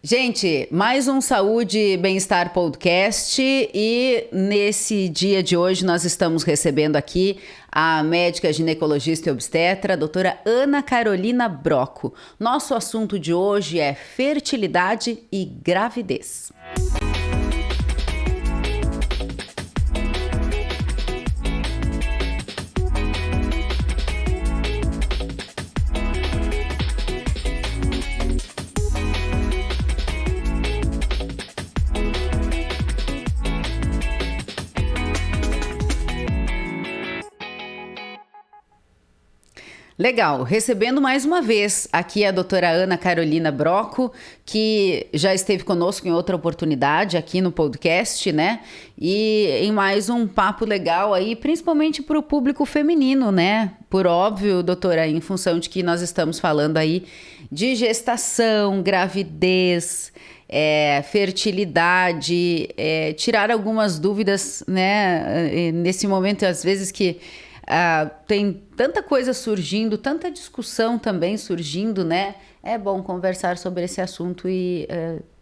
Gente, mais um Saúde e Bem-Estar Podcast e nesse dia de hoje nós estamos recebendo aqui a médica ginecologista e obstetra, a doutora Ana Carolina Brocco. Nosso assunto de hoje é fertilidade e gravidez. Legal, recebendo mais uma vez aqui a doutora Ana Carolina Brocco, que já esteve conosco em outra oportunidade aqui no podcast, né? E em mais um papo legal aí, principalmente para o público feminino, né? Por óbvio, doutora, em função de que nós estamos falando aí de gestação, gravidez, fertilidade, tirar algumas dúvidas, né? Nesse momento, às vezes que tem tanta coisa surgindo, tanta discussão também surgindo, né? É bom conversar sobre esse assunto e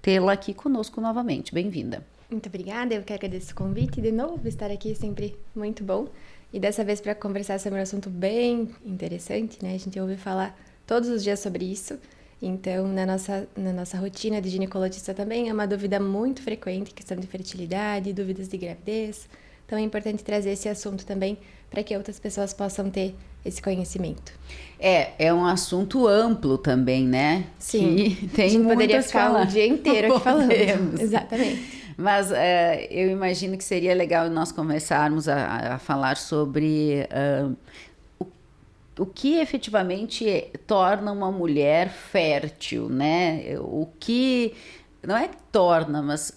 tê-la aqui conosco novamente. Bem-vinda. Muito obrigada, eu que agradeço o convite de novo, estar aqui é sempre muito bom. E dessa vez para conversar sobre um assunto bem interessante, né? A gente ouve falar todos os dias sobre isso. Então, na nossa rotina de ginecologista também é uma dúvida muito frequente, questão de fertilidade, dúvidas de gravidez. Então, é importante trazer esse assunto também para que outras pessoas possam ter esse conhecimento. É um assunto amplo também, né? Sim, que tem a gente poderia muito ficar o dia inteiro aqui falando. Exatamente. Mas eu imagino que seria legal nós começarmos a falar sobre o que efetivamente torna uma mulher fértil, né? O que não é que torna, mas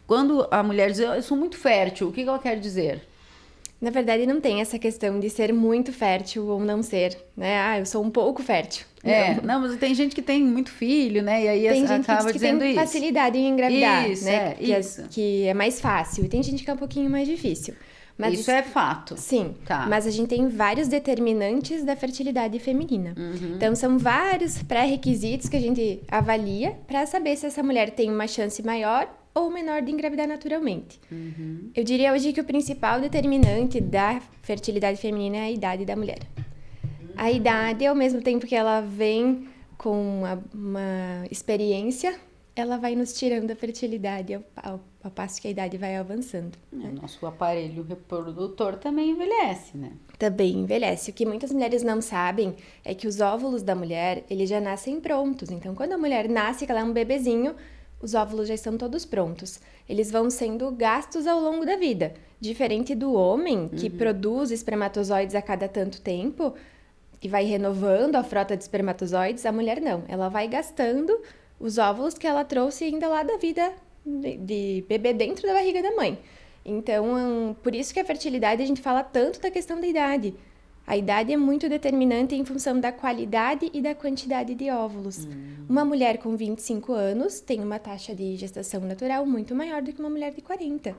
quando a mulher diz, eu sou muito fértil, o que ela quer dizer? Na verdade, não tem essa questão de ser muito fértil ou não ser, né? Ah, eu sou um pouco fértil. Não, mas tem gente que tem muito filho, né? E aí tem gente acaba que dizendo tem isso. Facilidade em engravidar, Isso, né? isso. Que é mais fácil. E tem gente que é um pouquinho mais difícil. Mas isso é fato. Sim, tá. Mas a gente tem vários determinantes da fertilidade feminina. Então, são vários pré-requisitos que a gente avalia para saber se essa mulher tem uma chance maior ou menor de engravidar naturalmente. Eu diria hoje que o principal determinante da fertilidade feminina é a idade da mulher. A idade, ao mesmo tempo que ela vem com uma experiência, ela vai nos tirando a fertilidade ao passo que a idade vai avançando. O nosso aparelho reprodutor também envelhece, né? Também envelhece. O que muitas mulheres não sabem é que os óvulos da mulher, eles já nascem prontos. Então, quando a mulher nasce, que ela é um bebezinho, os óvulos já estão todos prontos. Eles vão sendo gastos ao longo da vida. Diferente do homem, que produz espermatozoides a cada tanto tempo, que vai renovando a frota de espermatozoides, a mulher não. Ela vai gastando os óvulos que ela trouxe ainda lá da vida de bebê dentro da barriga da mãe. Então, por isso que a fertilidade, a gente fala tanto da questão da idade. A idade é muito determinante em função da qualidade e da quantidade de óvulos. Uma mulher com 25 anos tem uma taxa de gestação natural muito maior do que uma mulher de 40.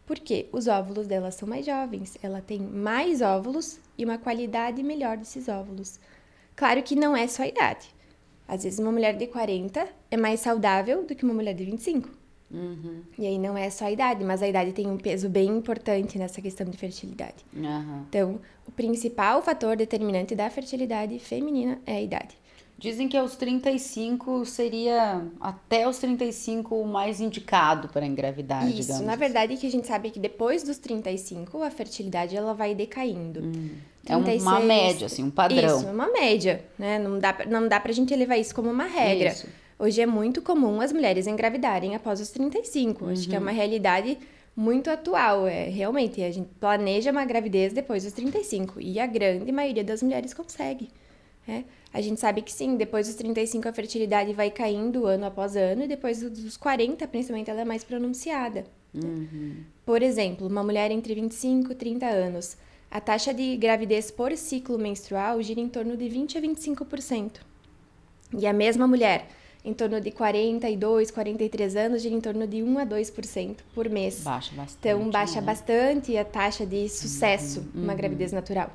Por quê? Os óvulos dela são mais jovens, ela tem mais óvulos e uma qualidade melhor desses óvulos. Claro que não é só a idade. Às vezes uma mulher de 40 é mais saudável do que uma mulher de 25. E aí não é só a idade, mas a idade tem um peso bem importante nessa questão de fertilidade. Então, o principal fator determinante da fertilidade feminina é a idade. Dizem que aos 35 seria, até os 35, o mais indicado para engravidar, Isso, digamos. na verdade, que a gente sabe que depois dos 35, a fertilidade ela vai decaindo. 36, é uma média, assim, um padrão. Isso, é uma média, né? Não dá pra gente levar isso como uma regra. Isso. Hoje é muito comum as mulheres engravidarem após os 35. Acho que é uma realidade muito atual. Realmente, a gente planeja uma gravidez depois dos 35. E a grande maioria das mulheres consegue. A gente sabe que sim, depois dos 35 a fertilidade vai caindo ano após ano. E depois dos 40, principalmente, ela é mais pronunciada. Por exemplo, uma mulher entre 25 e 30 anos, a taxa de gravidez por ciclo menstrual gira em torno de 20 a 25%. E a mesma mulher em torno de 42, 43 anos, gira em torno de 1 a 2% por mês. Baixa bastante. Então, baixa bastante a taxa de sucesso numa gravidez natural.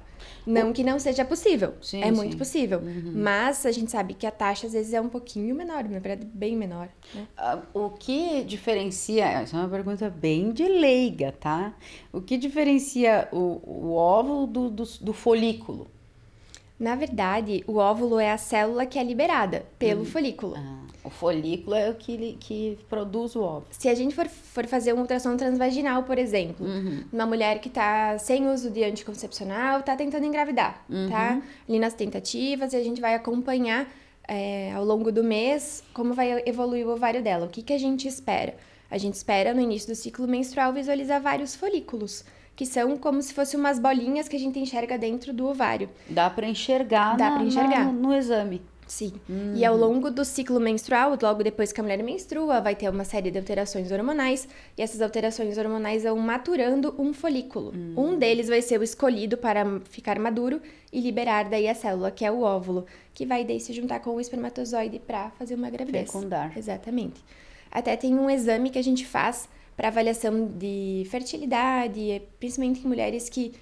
Não que não seja possível, é muito possível. Mas a gente sabe que a taxa, às vezes, é um pouquinho menor, na verdade, bem menor. Né? O que diferencia, essa é uma pergunta bem de leiga, tá? O que diferencia o óvulo do folículo? Na verdade, o óvulo é a célula que é liberada pelo folículo. O folículo é o que produz o óvulo. Se a gente for fazer uma ultrassom transvaginal, por exemplo, uma mulher que está sem uso de anticoncepcional, está tentando engravidar, tá? Ali nas tentativas, e a gente vai acompanhar ao longo do mês como vai evoluir o ovário dela. O que a gente espera? A gente espera, no início do ciclo menstrual, visualizar vários folículos, que são como se fossem umas bolinhas que a gente enxerga dentro do ovário. Dá para enxergar, no exame. Sim. E ao longo do ciclo menstrual, logo depois que a mulher menstrua, vai ter uma série de alterações hormonais. E essas alterações hormonais vão maturando um folículo. Um deles vai ser o escolhido para ficar maduro e liberar daí a célula, que é o óvulo, que vai daí se juntar com o espermatozoide para fazer uma gravidez. Fecundar. Exatamente. Até tem um exame que a gente faz para avaliação de fertilidade, principalmente em mulheres que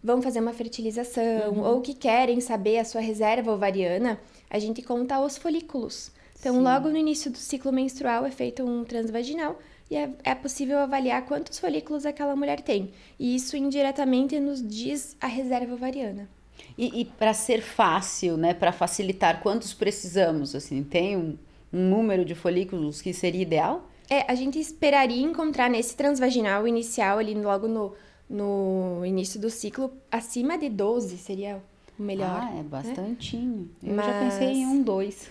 vão fazer uma fertilização ou que querem saber a sua reserva ovariana, a gente conta os folículos. Então, logo no início do ciclo menstrual é feito um transvaginal e é possível avaliar quantos folículos aquela mulher tem. E isso indiretamente nos diz a reserva ovariana. E para ser fácil, né, para facilitar, quantos precisamos? Assim, tem um número de folículos que seria ideal? A gente esperaria encontrar nesse transvaginal inicial, ali logo no início do ciclo, acima de 12 seria o melhor. É bastantinho. Né? Eu Mas já pensei em 2.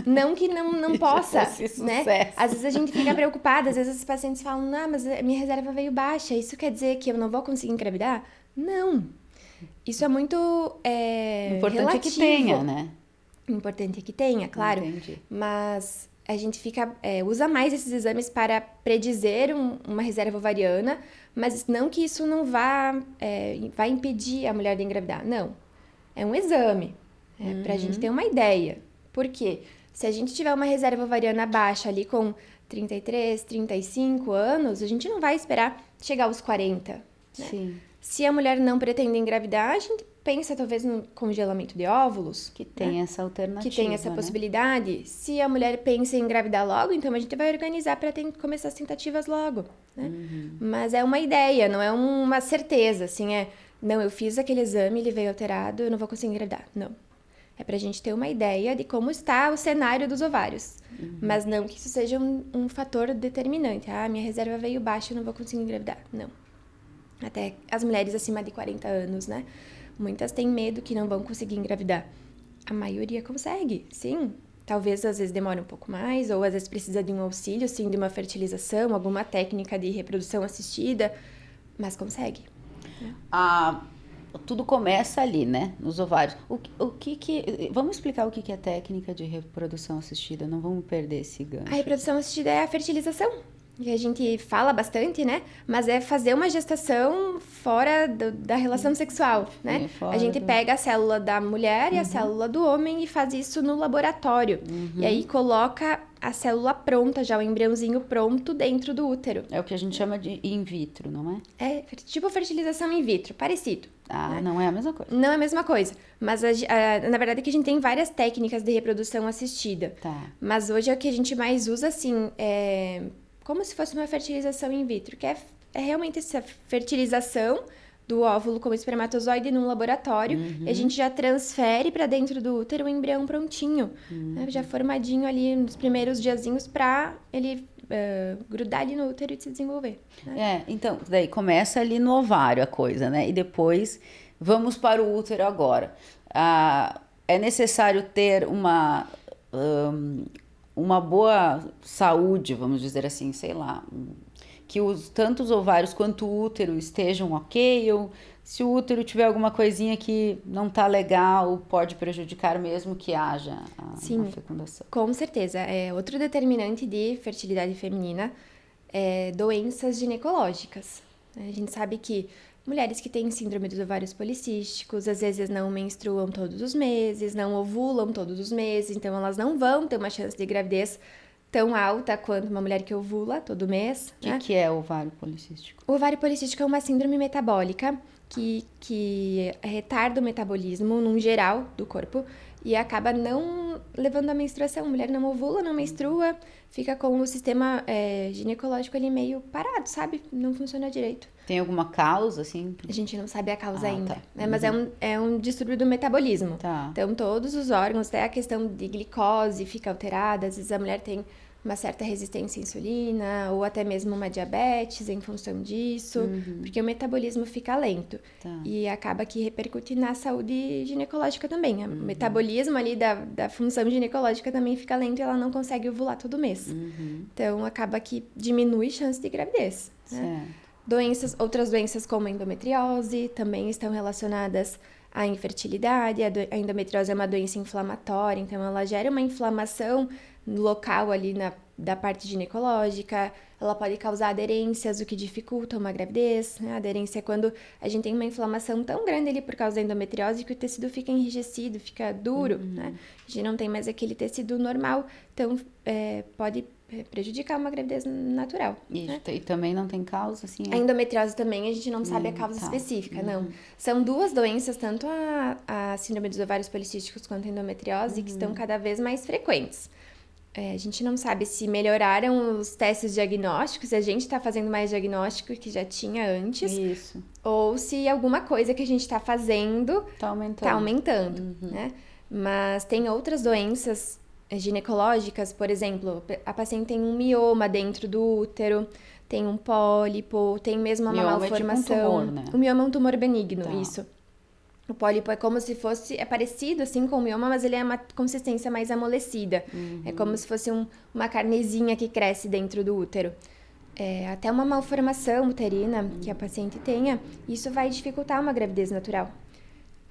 Não que não possa, né? Sucesso. Às vezes a gente fica preocupada, às vezes os pacientes falam, mas a minha reserva veio baixa, isso quer dizer que eu não vou conseguir engravidar? Não. Isso é muito importante relativo. É que tenha, né? Importante é que tenha, claro. Entendi. Mas a gente usa mais esses exames para predizer uma reserva ovariana, mas não que isso não vá impedir a mulher de engravidar. Não. É um exame, para a gente ter uma ideia. Por quê? Se a gente tiver uma reserva ovariana baixa ali com 33, 35 anos, a gente não vai esperar chegar aos 40. Né? Sim. Se a mulher não pretende engravidar, a gente pensa talvez no congelamento de óvulos. Que tem essa alternativa, que tem essa possibilidade. Se a mulher pensa em engravidar logo, então a gente vai organizar para começar as tentativas logo. Né? Mas é uma ideia, não é uma certeza. Assim, não, eu fiz aquele exame, ele veio alterado, eu não vou conseguir engravidar. Não. É pra gente ter uma ideia de como está o cenário dos ovários. Mas não que isso seja um fator determinante. Minha reserva veio baixa, eu não vou conseguir engravidar. Não. Até as mulheres acima de 40 anos, né? Muitas têm medo que não vão conseguir engravidar. A maioria consegue, sim. Talvez às vezes demore um pouco mais, ou às vezes precisa de um auxílio, sim, de uma fertilização, alguma técnica de reprodução assistida, mas consegue. Tudo começa ali, né? Nos ovários. Vamos explicar o que é técnica de reprodução assistida? Não vamos perder esse gancho. A reprodução assistida é a fertilização. Que a gente fala bastante, né? Mas é fazer uma gestação fora da relação sexual, né? A gente pega a célula da mulher e a célula do homem e faz isso no laboratório. E aí coloca a célula pronta, já o embriãozinho pronto dentro do útero. É o que a gente chama de in vitro, não é? É tipo fertilização in vitro, parecido. Né? Não é a mesma coisa. Não é a mesma coisa. Mas, na verdade, é que a gente tem várias técnicas de reprodução assistida. Tá. Mas hoje é o que a gente mais usa, assim, como se fosse uma fertilização in vitro, que é realmente essa fertilização do óvulo com o espermatozoide num laboratório, e a gente já transfere para dentro do útero o embrião prontinho, né, já formadinho ali nos primeiros diazinhos para ele grudar ali no útero e se desenvolver. Né? Então, daí começa ali no ovário a coisa, né? E depois vamos para o útero agora. É necessário ter uma boa saúde, vamos dizer assim, sei lá, que tanto os ovários quanto o útero estejam ok, ou se o útero tiver alguma coisinha que não tá legal, pode prejudicar mesmo que haja a fecundação. Com certeza. Outro determinante de fertilidade feminina é doenças ginecológicas. A gente sabe que mulheres que têm síndrome dos ovários policísticos, às vezes não menstruam todos os meses, não ovulam todos os meses, então elas não vão ter uma chance de gravidez tão alta quanto uma mulher que ovula todo mês. O que é o ovário policístico? O ovário policístico é uma síndrome metabólica que retarda o metabolismo, num geral, do corpo, e acaba não levando a menstruação. A mulher não ovula, não menstrua, fica com o sistema ginecológico ali meio parado, sabe? Não funciona direito. Tem alguma causa, assim? A gente não sabe a causa ainda, tá. né? Mas é um distúrbio do metabolismo. Tá. Então, todos os órgãos, até a questão de glicose fica alterada. Às vezes a mulher tem uma certa resistência à insulina, ou até mesmo uma diabetes em função disso, porque o metabolismo fica lento. Tá. E acaba que repercute na saúde ginecológica também. O metabolismo ali da função ginecológica também fica lento e ela não consegue ovular todo mês. Então, acaba que diminui a chance de gravidez. Né? Outras doenças como endometriose também estão relacionadas à infertilidade. A endometriose é uma doença inflamatória, então ela gera uma inflamação no local ali da parte ginecológica. Ela pode causar aderências, o que dificulta uma gravidez. Né? A aderência é quando a gente tem uma inflamação tão grande ali por causa da endometriose que o tecido fica enrijecido, fica duro. Né? A gente não tem mais aquele tecido normal, então pode prejudicar uma gravidez natural. Né? E também não tem causa, assim? A endometriose também, a gente não sabe a causa específica, não. São duas doenças, tanto a síndrome dos ovários policísticos quanto a endometriose, que estão cada vez mais frequentes. A gente não sabe se melhoraram os testes diagnósticos, se a gente está fazendo mais diagnóstico que já tinha antes. Isso. Ou se alguma coisa que a gente está fazendo tá aumentando. Né? Mas tem outras doenças ginecológicas, por exemplo, a paciente tem um mioma dentro do útero, tem um pólipo, tem mesmo uma malformação. É tipo um tumor, né? O mioma é um tumor benigno, Tá. isso. O pólipo é como se fosse, é parecido assim com o mioma, mas ele é uma consistência mais amolecida. É como se fosse uma carnezinha que cresce dentro do útero. Até uma malformação uterina que a paciente tenha, isso vai dificultar uma gravidez natural.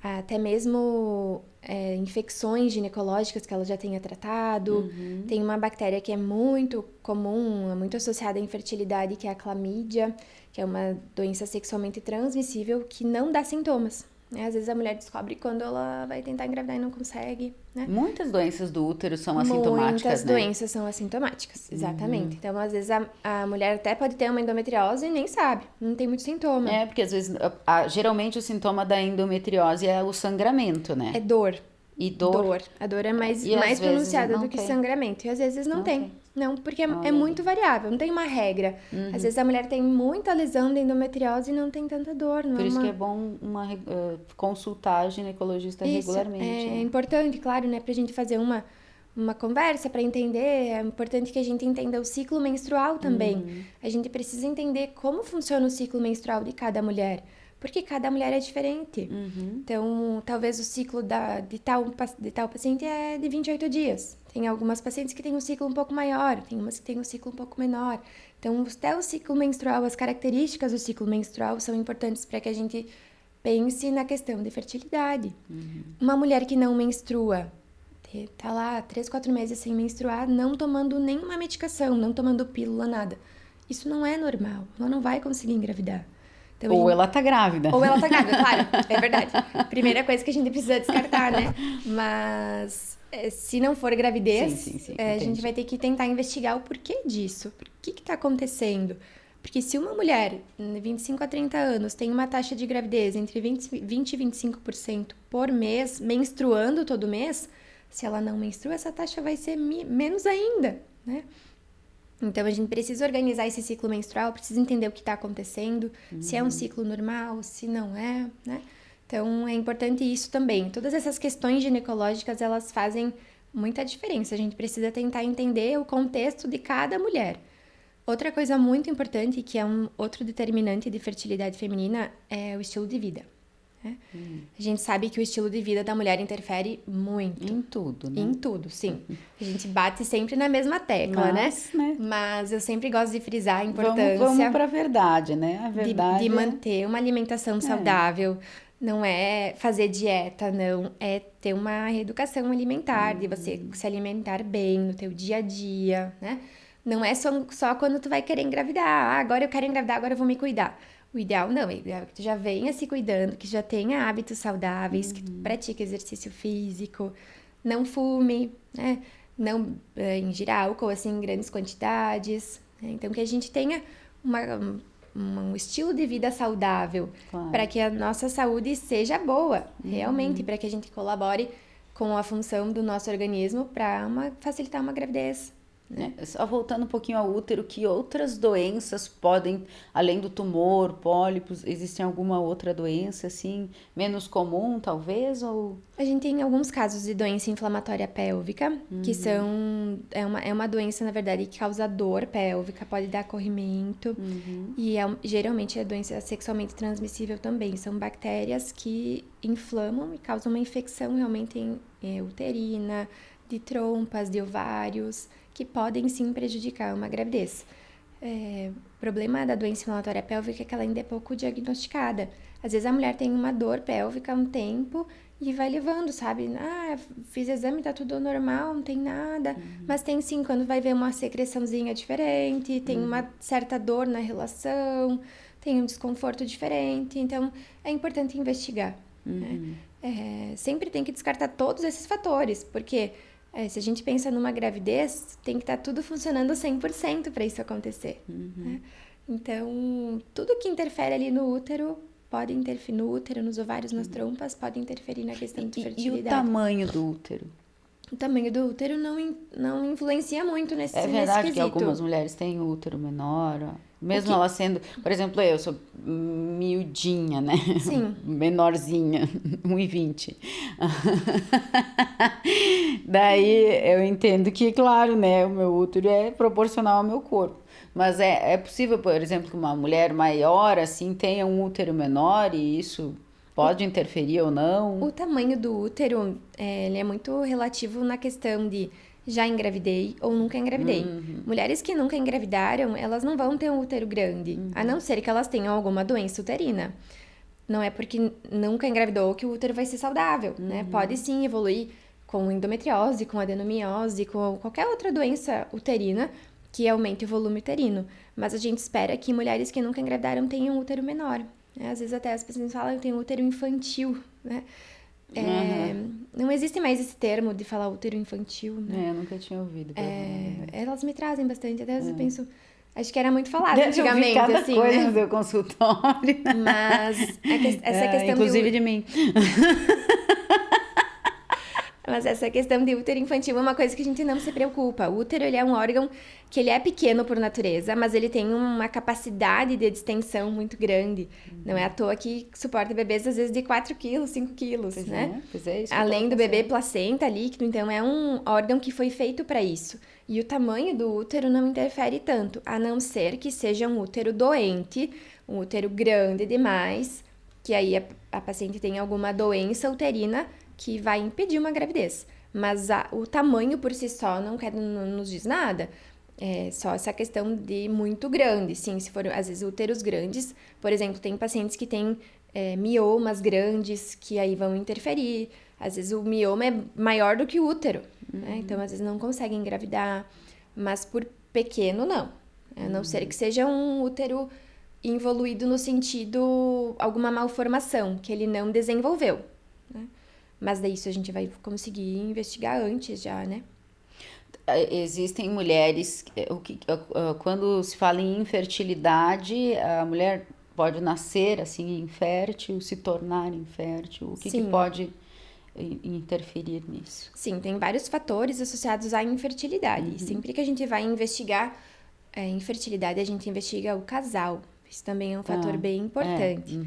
Até mesmo infecções ginecológicas que ela já tenha tratado. Tem uma bactéria que é muito comum, é muito associada à infertilidade, que é a clamídia, que é uma doença sexualmente transmissível que não dá sintomas. Né? Às vezes a mulher descobre quando ela vai tentar engravidar e não consegue. Né? Muitas doenças do útero são assintomáticas, Muitas né? doenças são assintomáticas, exatamente. Então, às vezes, a mulher até pode ter uma endometriose e nem sabe, não tem muito sintoma. Porque às vezes, geralmente o sintoma da endometriose é o sangramento, né? É dor. E dor. A dor é mais vezes pronunciada não do que tem. sangramento. E às vezes não tem. tem. Não, porque é muito variável, não tem uma regra. Às vezes a mulher tem muita lesão de endometriose e não tem tanta dor. Não Por isso que é bom consultar a ginecologista regularmente. É né? importante, claro, né, pra gente fazer uma conversa para entender. É importante que a gente entenda o ciclo menstrual também. A gente precisa entender como funciona o ciclo menstrual de cada mulher. Porque cada mulher é diferente. Então, talvez o ciclo de tal paciente é de 28 dias. Tem algumas pacientes que têm um ciclo um pouco maior, tem umas que têm um ciclo um pouco menor. Então, até o ciclo menstrual, as características do ciclo menstrual são importantes para que a gente pense na questão de fertilidade. Uma mulher que não menstrua, tá lá 3, 4 meses sem menstruar, não tomando nenhuma medicação, não tomando pílula, nada. Isso não é normal, ela não vai conseguir engravidar. Então, Ou ela tá grávida. Ou ela tá grávida, claro, é verdade. Primeira coisa que a gente precisa descartar, né? Mas se não for gravidez, sim, a gente vai ter que tentar investigar o porquê disso. Por que tá acontecendo? Porque se uma mulher de 25 a 30 anos tem uma taxa de gravidez entre 20 e 25% por mês, menstruando todo mês, se ela não menstrua, essa taxa vai ser menos ainda, né? Então, a gente precisa organizar esse ciclo menstrual, precisa entender o que está acontecendo, se é um ciclo normal, se não é, né? Então, é importante isso também. Todas essas questões ginecológicas, elas fazem muita diferença. A gente precisa tentar entender o contexto de cada mulher. Outra coisa muito importante, que é um outro determinante de fertilidade feminina, é o estilo de vida. Né? A gente sabe que o estilo de vida da mulher interfere muito. Em tudo, né? Em tudo, sim. A gente bate sempre na mesma tecla, né? Mas eu sempre gosto de frisar a importância... Vamos para a verdade, né? A verdade de manter uma alimentação saudável. Não é fazer dieta, não. É ter uma reeducação alimentar, de você se alimentar bem no teu dia a dia, né? Não é só quando tu vai querer engravidar. Agora eu quero engravidar, agora eu vou me cuidar. O ideal não, o ideal é que tu já venha se cuidando, que já tenha hábitos saudáveis, que tu pratique exercício físico, não fume, né? Não ingira álcool assim em grandes quantidades, né? Então que a gente tenha um estilo de vida saudável, Claro. para que a nossa saúde seja boa, realmente, para que a gente colabore com a função do nosso organismo para facilitar uma gravidez. Né? Só voltando um pouquinho ao útero, que outras doenças podem, além do tumor, pólipos, existem alguma outra doença, assim, menos comum, talvez, ou... A gente tem alguns casos de doença inflamatória pélvica, que é uma doença, na verdade, que causa dor pélvica, pode dar corrimento, e geralmente é doença sexualmente transmissível também. São bactérias que inflamam e causam uma infecção realmente uterina, de trompas, de ovários, que podem sim prejudicar uma gravidez. O problema da doença inflamatória pélvica é que ela ainda é pouco diagnosticada. Às vezes a mulher tem uma dor pélvica há um tempo e vai levando, sabe? Fiz exame, tá tudo normal, não tem nada. Mas tem sim, quando vai ver uma secreçãozinha diferente, tem uma certa dor na relação, tem um desconforto diferente. Então, é importante investigar. Né? Sempre tem que descartar todos esses fatores, porque... se a gente pensa numa gravidez, tem que estar tudo funcionando 100% para isso acontecer. Né? Então, tudo que interfere ali no útero, pode interferir no útero, nos ovários, nas trompas, pode interferir na questão de fertilidade. E o tamanho do útero? O tamanho do útero não influencia muito nesse quesito. É verdade que algumas mulheres têm útero menor, mesmo ela sendo... Por exemplo, eu sou miudinha, né? Sim. Menorzinha, 1,20. Daí eu entendo que, claro, né? O meu útero é proporcional ao meu corpo. Mas é possível, por exemplo, que uma mulher maior, assim, tenha um útero menor e isso... Pode interferir ou não? O tamanho do útero, ele é muito relativo na questão de já engravidei ou nunca engravidei. Mulheres que nunca engravidaram, elas não vão ter um útero grande, a não ser que elas tenham alguma doença uterina. Não é porque nunca engravidou que o útero vai ser saudável, né? Pode sim evoluir com endometriose, com adenomiose, com qualquer outra doença uterina que aumente o volume uterino. Mas a gente espera que mulheres que nunca engravidaram tenham um útero menor. Às vezes até as pessoas falam que tem útero infantil, né? Não existe mais esse termo de falar útero infantil, né? Eu nunca tinha ouvido. Elas me trazem bastante, até às vezes eu penso... Acho que era muito falado antigamente, cada assim, coisa né? no seu consultório. Mas essa questão... Inclusive de mim. Mas essa questão de útero infantil é uma coisa que a gente não se preocupa. O útero, ele é um órgão que ele é pequeno por natureza, mas ele tem uma capacidade de distensão muito grande. Não é à toa que suporta bebês, às vezes, de 4 quilos, 5 quilos, né? Isso além do bebê, placenta, líquido. Então, é um órgão que foi feito para isso. E o tamanho do útero não interfere tanto, a não ser que seja um útero doente, um útero grande demais, que aí a paciente tem alguma doença uterina que vai impedir uma gravidez. Mas o tamanho por si só não nos diz nada. É só essa questão de muito grande. Sim, se for, às vezes, úteros grandes. Por exemplo, tem pacientes que têm miomas grandes, que aí vão interferir. Às vezes, o mioma é maior do que o útero. Né? Então, às vezes, não consegue engravidar. Mas por pequeno, não. A não ser que seja um útero involuído no sentido... alguma malformação, que ele não desenvolveu. Né? Mas daí isso a gente vai conseguir investigar antes já, né? Existem mulheres... Quando se fala em infertilidade, a mulher pode nascer assim infértil, se tornar infértil. O que pode interferir nisso? Sim, tem vários fatores associados à infertilidade. Sempre que a gente vai investigar infertilidade, a gente investiga o casal. Isso também é um fator bem importante.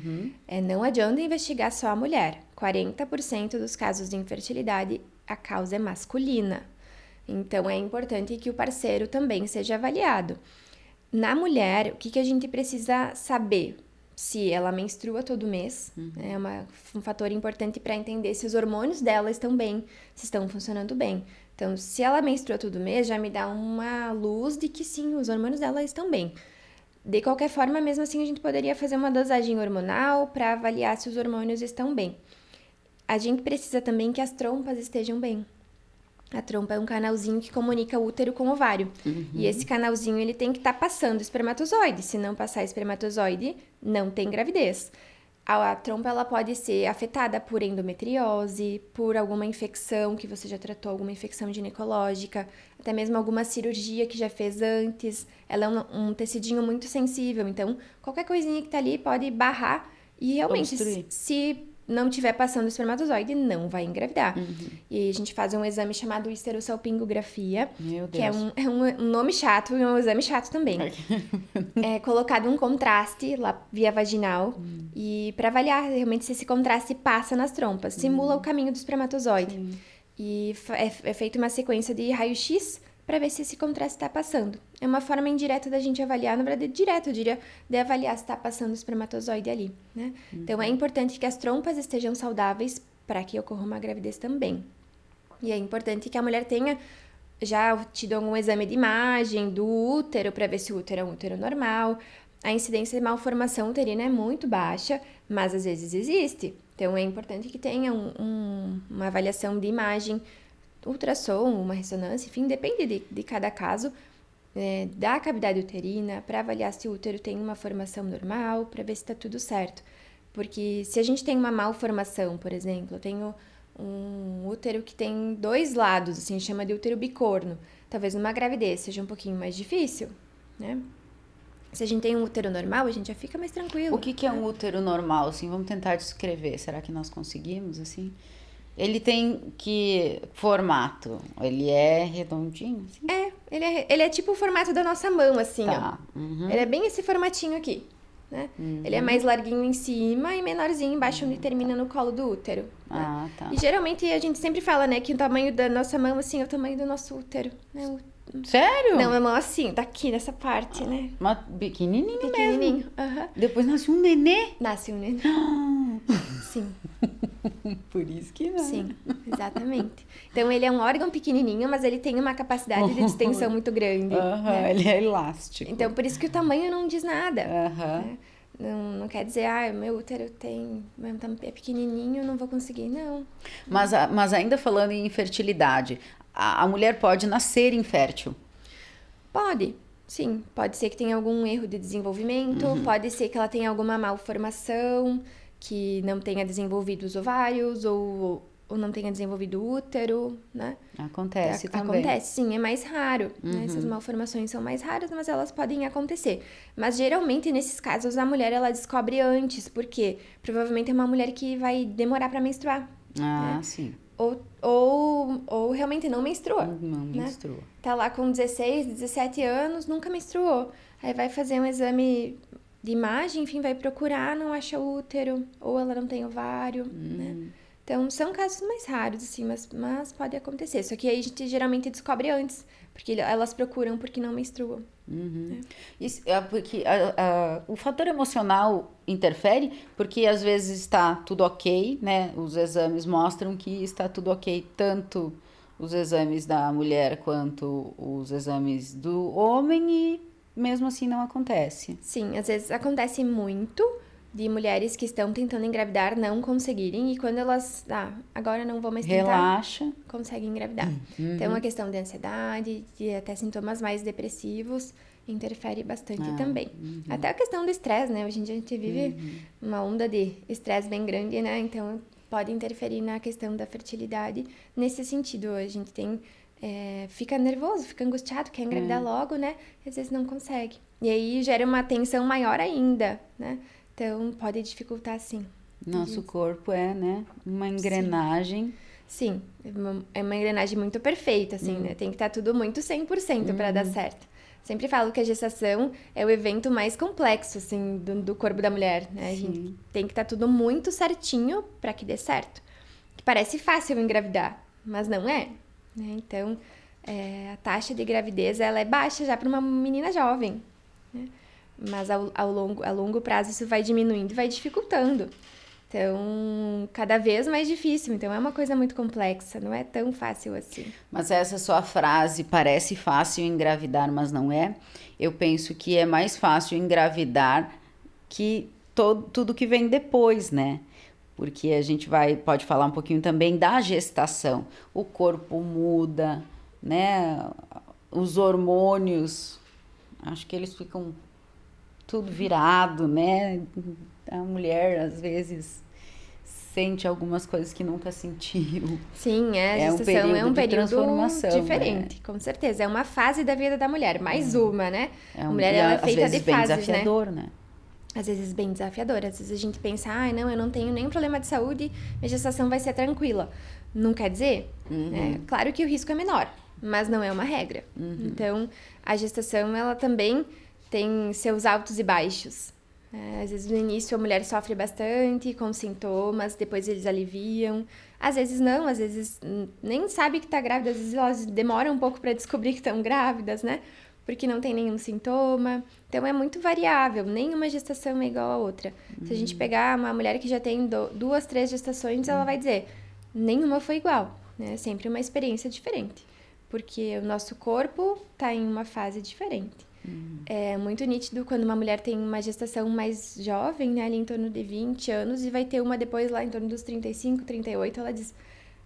Não adianta investigar só a mulher. 40% dos casos de infertilidade, a causa é masculina. Então, é importante que o parceiro também seja avaliado. Na mulher, o que a gente precisa saber? Se ela menstrua todo mês, é um fator importante para entender se os hormônios dela estão bem, se estão funcionando bem. Então, se ela menstrua todo mês, já me dá uma luz de que sim, os hormônios dela estão bem. De qualquer forma, mesmo assim, a gente poderia fazer uma dosagem hormonal para avaliar se os hormônios estão bem. A gente precisa também que as trompas estejam bem. A trompa é um canalzinho que comunica o útero com o ovário. E esse canalzinho, ele tem que estar passando espermatozoide. Se não passar espermatozoide, não tem gravidez. A trompa, ela pode ser afetada por endometriose, por alguma infecção que você já tratou, alguma infecção ginecológica, até mesmo alguma cirurgia que já fez antes. Ela é um tecidinho muito sensível, então qualquer coisinha que tá ali pode barrar e realmente, se não tiver passando o espermatozoide, não vai engravidar. E a gente faz um exame chamado histerosalpingografia, que é um nome chato e um exame chato também. É colocado um contraste lá via vaginal e para avaliar realmente se esse contraste passa nas trompas, simula o caminho do espermatozoide. E é feita uma sequência de raio-x para ver se esse contraste está passando. É uma forma indireta da gente avaliar, na verdade, direto, eu diria, de avaliar se está passando o espermatozoide ali, né? Então, é importante que as trompas estejam saudáveis para que ocorra uma gravidez também. E é importante que a mulher tenha já tido algum exame de imagem do útero para ver se o útero é um útero normal. A incidência de malformação uterina é muito baixa, mas às vezes existe. Então, é importante que tenha uma avaliação de imagem, ultrassom, uma ressonância, enfim, depende de cada caso, da cavidade uterina, para avaliar se o útero tem uma formação normal, para ver se está tudo certo. Porque se a gente tem uma malformação, por exemplo, eu tenho um útero que tem 2 lados, assim, chama de útero bicorno. Talvez numa gravidez seja um pouquinho mais difícil, né? Se a gente tem um útero normal, a gente já fica mais tranquilo. O que é um útero normal, assim? Vamos tentar descrever. Será que nós conseguimos, assim? Ele tem que formato? Ele é redondinho, assim? Ele é tipo o formato da nossa mão, assim, Tá. ó. Ele é bem esse formatinho aqui, né? Ele é mais larguinho em cima e menorzinho embaixo, onde termina no colo do útero. Ah, tá. E geralmente a gente sempre fala, né, que o tamanho da nossa mão, assim, é o tamanho do nosso útero, né? Sério? Não, a mão assim, daqui, nessa parte, né? Mas pequenininho mesmo. Pequenininho. Aham. Depois nasce um nenê. Nasce um neném. Sim. Por isso que não. Sim, exatamente. Então, ele é um órgão pequenininho, mas ele tem uma capacidade de distensão muito grande. Né? Ele é elástico. Então, por isso que o tamanho não diz nada. Aham. Né? Não quer dizer, meu útero é pequenininho, não vou conseguir, não. Mas ainda falando em infertilidade, a mulher pode nascer infértil? Pode, sim. Pode ser que tenha algum erro de desenvolvimento, pode ser que ela tenha alguma malformação, que não tenha desenvolvido os ovários ou não tenha desenvolvido o útero, né? Acontece também. Acontece, sim, é mais raro. Né? Essas malformações são mais raras, mas elas podem acontecer. Mas geralmente, nesses casos, a mulher ela descobre antes, porque provavelmente é uma mulher que vai demorar para menstruar. Ah, né? sim. Ou realmente não menstrua. Não né? menstrua. Tá lá com 16, 17 anos, nunca menstruou. Aí vai fazer um exame de imagem, enfim, vai procurar, não acha útero, ou ela não tem ovário, né? Então, são casos mais raros, assim, mas pode acontecer. Só que aí a gente geralmente descobre antes, porque elas procuram porque não menstruam. Isso, porque o fator emocional interfere, porque às vezes está tudo ok, né? Os exames mostram que está tudo ok, tanto os exames da mulher quanto os exames do homem, e mesmo assim não acontece. Sim, às vezes acontece muito de mulheres que estão tentando engravidar não conseguirem, e quando elas, agora não vou mais tentar, Relaxa. conseguem engravidar. Então, a questão de ansiedade, de até sintomas mais depressivos, interfere bastante também. Até a questão do estresse, né? Hoje em dia a gente vive uma onda de estresse bem grande, né? Então, pode interferir na questão da fertilidade. Nesse sentido, a gente tem... fica nervoso, fica angustiado, quer engravidar logo, né? Às vezes não consegue. E aí gera uma tensão maior ainda, né? Então, pode dificultar, sim. Nosso corpo é, né? Uma engrenagem. Sim, é uma engrenagem muito perfeita, assim, né? Tem que estar tudo muito 100% para dar certo. Sempre falo que a gestação é o evento mais complexo, assim, do corpo da mulher, né? A gente tem que estar tudo muito certinho para que dê certo. Que parece fácil engravidar, mas não é, né? Então, a taxa de gravidez, ela é baixa já para uma menina jovem, né? Mas a longo prazo isso vai diminuindo e vai dificultando. Então, cada vez mais difícil. Então, é uma coisa muito complexa, não é tão fácil assim. Mas essa sua frase, parece fácil engravidar, mas não é. Eu penso que é mais fácil engravidar que tudo que vem depois, né? porque a gente pode falar um pouquinho também da gestação. O corpo muda, né? Os hormônios, acho que eles ficam tudo virado, né? A mulher, às vezes, sente algumas coisas que nunca sentiu. Sim, a gestação é um período transformação, diferente, com certeza. É uma fase da vida da mulher, mais uma, né? A mulher, e ela é às feita vezes de bem fases, desafiador, né? Às vezes bem desafiador. Às vezes a gente pensa, não, eu não tenho nenhum problema de saúde, minha gestação vai ser tranquila. Não quer dizer, né? Claro que o risco é menor, mas não é uma regra. Então, a gestação, ela também tem seus altos e baixos. Às vezes no início a mulher sofre bastante com sintomas, depois eles aliviam. Às vezes não, às vezes nem sabe que tá grávida, às vezes elas demoram um pouco para descobrir que estão grávidas, né? Porque não tem nenhum sintoma. Então é muito variável, nenhuma gestação é igual a outra. Se a gente pegar uma mulher que já tem 2, 3 gestações, ela vai dizer, nenhuma foi igual, né? É sempre uma experiência diferente, porque o nosso corpo tá em uma fase diferente. É muito nítido quando uma mulher tem uma gestação mais jovem, né, ali em torno de 20 anos, e vai ter uma depois lá em torno dos 35, 38, ela diz,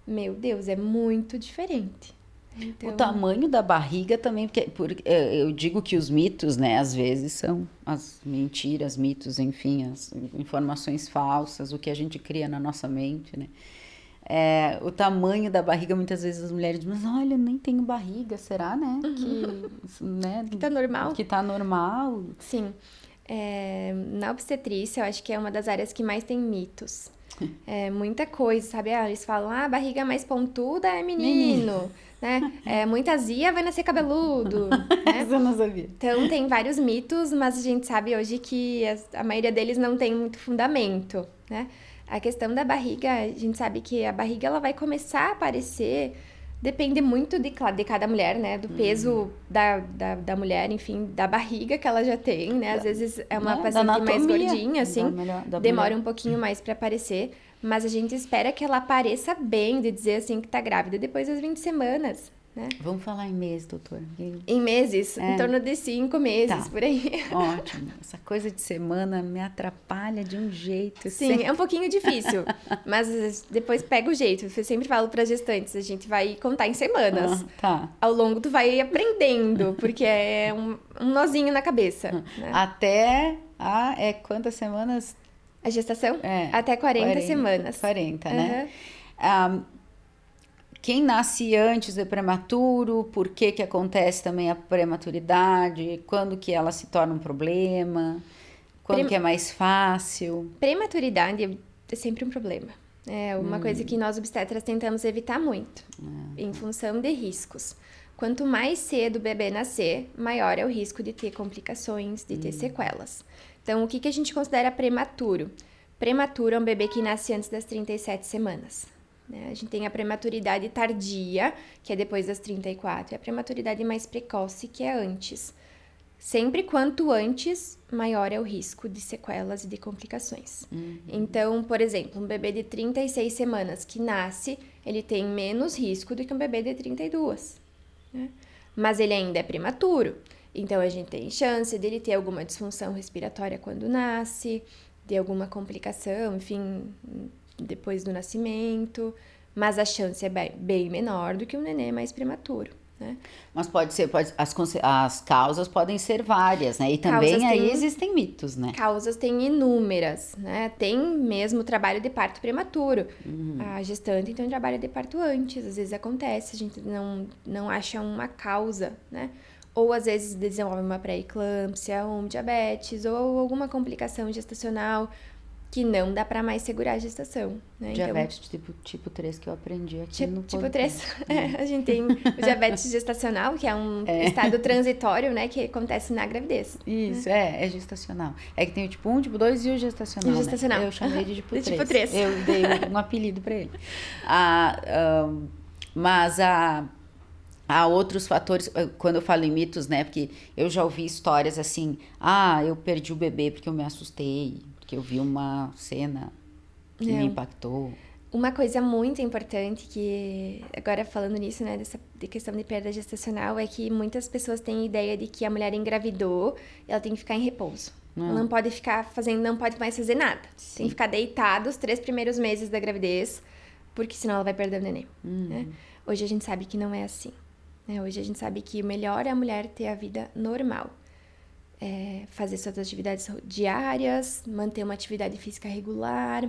meu Deus, é muito diferente. Então... O tamanho da barriga também, porque eu digo que os mitos, né, às vezes são as mentiras, mitos, enfim, as informações falsas, o que a gente cria na nossa mente, né? O tamanho da barriga, muitas vezes as mulheres dizem, mas olha, eu nem tenho barriga, será, né? Que tá normal. Que tá normal. Sim. Na obstetrícia, eu acho que é uma das áreas que mais tem mitos. Muita coisa, sabe? Eles falam, a barriga mais pontuda é menino. Né? Muita azia vai nascer cabeludo. Né? Isso eu não sabia. Então, tem vários mitos, mas a gente sabe hoje que a maioria deles não tem muito fundamento, né? A questão da barriga, a gente sabe que a barriga ela vai começar a aparecer, depende muito de cada mulher, né? Do peso da mulher, enfim, da barriga que ela já tem, né? Às vezes é uma paciente mais gordinha, assim, demora um pouquinho mais para aparecer, mas a gente espera que ela apareça bem, de dizer assim que tá grávida depois das 20 semanas. Né? Vamos falar em meses, doutora. Em meses, em torno de 5 meses, por aí. Ótimo. Essa coisa de semana me atrapalha de um jeito. Sim, é um pouquinho difícil, mas depois pega o jeito. Eu sempre falo para gestantes, a gente vai contar em semanas. Ao longo tu vai aprendendo, porque é um nozinho na cabeça. Né? Até quantas semanas? A gestação? Até 40 semanas. 40, né? Quem nasce antes é prematuro, por que acontece também a prematuridade, quando que ela se torna um problema, quando que é mais fácil. Prematuridade é sempre um problema. É uma coisa que nós obstetras tentamos evitar muito, em função de riscos. Quanto mais cedo o bebê nascer, maior é o risco de ter complicações, de ter sequelas. Então, o que a gente considera prematuro? Prematuro é um bebê que nasce antes das 37 semanas. A gente tem a prematuridade tardia, que é depois das 34, e a prematuridade mais precoce, que é antes. Sempre quanto antes, maior é o risco de sequelas e de complicações. Então, por exemplo, um bebê de 36 semanas que nasce, ele tem menos risco do que um bebê de 32. Né? Mas ele ainda é prematuro. Então, a gente tem chance dele ter alguma disfunção respiratória quando nasce, de alguma complicação, enfim, depois do nascimento, mas a chance é bem menor do que um nenê mais prematuro, né? Mas as causas podem ser várias, né? E também existem mitos, né? Causas tem inúmeras, né? Tem mesmo trabalho de parto prematuro. A gestante tem um trabalho de parto antes, às vezes acontece, a gente não acha uma causa, né? Ou às vezes desenvolve uma pré-eclâmpsia, ou um diabetes, ou alguma complicação gestacional, que não dá para mais segurar a gestação. Né? Diabetes tipo 3 que eu aprendi aqui no Tipo 3, a gente tem o diabetes gestacional, que é um estado transitório, né, que acontece na gravidez. Isso, é gestacional. É que tem o tipo 1, tipo 2 e o gestacional. O gestacional. Né? Eu chamei de tipo 3. Tipo 3. Eu dei um apelido para ele. Mas há outros fatores, quando eu falo em mitos, né, porque eu já ouvi histórias assim, eu perdi o bebê porque eu me assustei, que eu vi uma cena que me impactou. Uma coisa muito importante que, agora falando nisso, né, de questão de perda gestacional, é que muitas pessoas têm a ideia de que a mulher engravidou e ela tem que ficar em repouso. Ela não pode ficar fazendo, não pode mais fazer nada. Sim. Tem que ficar deitada os 3 primeiros meses da gravidez, porque senão ela vai perder o neném. Né? Hoje a gente sabe que não é assim. Né? Hoje a gente sabe que o melhor é a mulher ter a vida normal. Fazer suas atividades diárias, manter uma atividade física regular.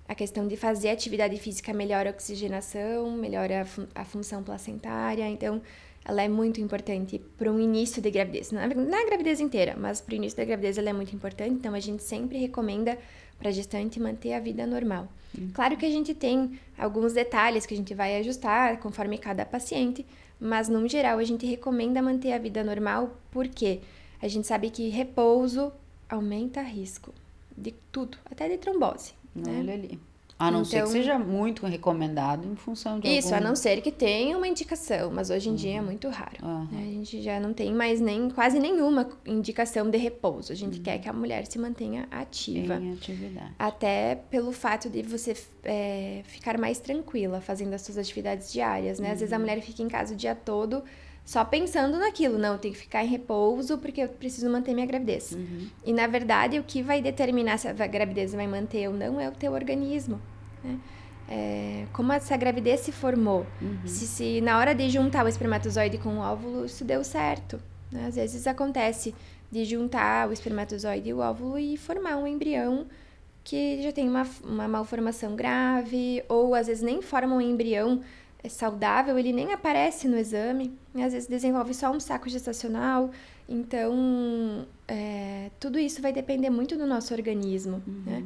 A questão de fazer atividade física melhora a oxigenação, melhora a função placentária. Então, ela é muito importante para um início de gravidez. Não é a gravidez inteira, mas para o início da gravidez ela é muito importante. Então, a gente sempre recomenda para a gestante manter a vida normal. Claro que a gente tem alguns detalhes que a gente vai ajustar conforme cada paciente, mas, no geral, a gente recomenda manter a vida normal porque a gente sabe que repouso aumenta risco de tudo, até de trombose. Né? Olha ali. A não ser que seja muito recomendado em função de Isso, a não ser que tenha uma indicação, mas hoje em dia é muito raro. Né? A gente já não tem mais quase nenhuma indicação de repouso. A gente quer que a mulher se mantenha ativa. Em atividade. Até pelo fato de você ficar mais tranquila fazendo as suas atividades diárias, né? Às vezes a mulher fica em casa o dia todo só pensando naquilo. Não, eu tenho que ficar em repouso porque eu preciso manter minha gravidez. E, na verdade, o que vai determinar se a gravidez vai manter ou não é o teu organismo. Né? Como essa gravidez se formou. Se na hora de juntar o espermatozoide com o óvulo, isso deu certo. Né? Às vezes acontece de juntar o espermatozoide e o óvulo e formar um embrião que já tem uma malformação grave, ou às vezes nem forma um embrião saudável, ele nem aparece no exame, às vezes desenvolve só um saco gestacional. Então, tudo isso vai depender muito do nosso organismo, né?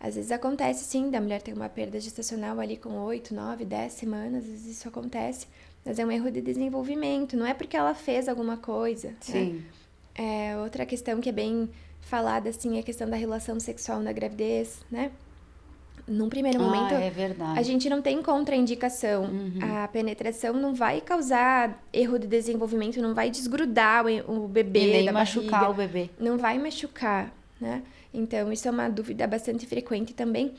Às vezes acontece, sim, da mulher ter uma perda gestacional ali com 8, 9, 10 semanas, às vezes isso acontece, mas é um erro de desenvolvimento, não é porque ela fez alguma coisa. Sim. Né? Outra questão que é bem falada, assim, é a questão da relação sexual na gravidez, né? Num primeiro momento, é verdade. a gente não tem contraindicação. A penetração não vai causar erro de desenvolvimento, não vai desgrudar o bebê e nem da machucar barriga. o bebê. Não vai machucar, né? Então, isso é uma dúvida bastante frequente também.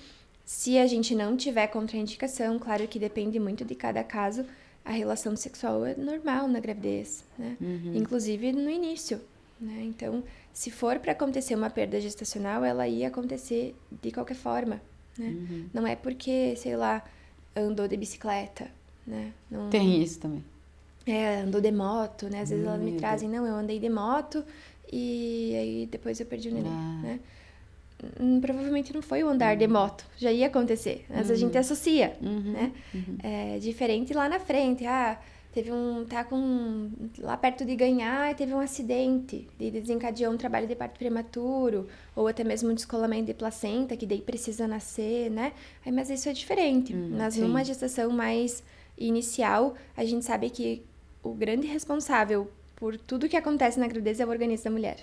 Se a gente não tiver contraindicação, claro que depende muito de cada caso, a relação sexual é normal na gravidez, né? Inclusive no início, né? Então, se for para acontecer uma perda gestacional, ela ia acontecer de qualquer forma. Né? Não é porque, sei lá, andou de bicicleta, né? Não, Tem isso também. Andou de moto, né? Às vezes elas me trazem, não, eu andei de moto e aí depois eu perdi o neném, né? Provavelmente não foi o andar de moto, já ia acontecer, mas a gente associa, né? É diferente lá na frente, tá lá perto de ganhar e teve um acidente, e desencadeou um trabalho de parto prematuro, ou até mesmo um descolamento de placenta, que daí precisa nascer, né? Mas isso é diferente. Mas numa gestação mais inicial, a gente sabe que o grande responsável por tudo que acontece na gravidez é o organismo da mulher.